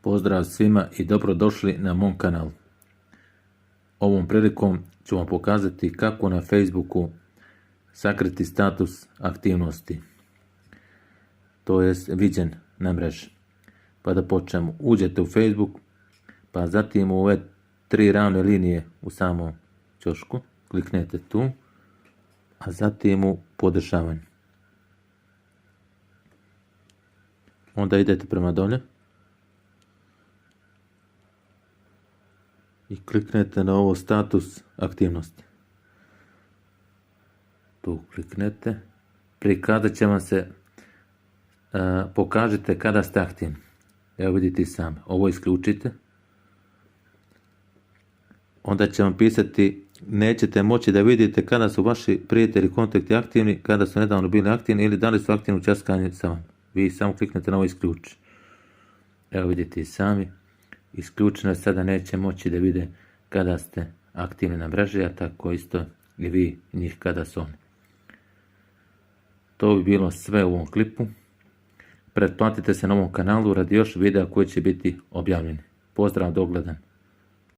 Pozdrav svima i dobrodošli na mom kanalu. Ovom prilikom ću vam pokazati kako na Facebooku sakriti status aktivnosti, to jest viđen na mreži. Pa da počnemo. Uđete u Facebook, pa zatim u ove 3 ravne linije u samom ćošku, kliknete tu, a zatim u podešavanje. Onda idete prema dolje i kliknete na ovo status aktivnosti. Tu kliknete, prikazat će vam se, pokažete kada ste aktivni. Evo vidite i sami, ovo isključite. Onda će vam pisati, nećete moći da vidite kada su vaši prijatelji, kontakti aktivni, kada su nedavno bili aktivni ili da li su aktivni u časkanju sa vama. Vi samo kliknete na ovo isključi. Evo vidite i sami, isključeno je, sada neće moći da vide kada ste aktivni na mreži, a tako isto i vi njih kada su oni. To bi bilo sve u ovom klipu. Pretplatite se na ovom kanalu radi još videa koji će biti objavljeni. Pozdrav, do gledanja.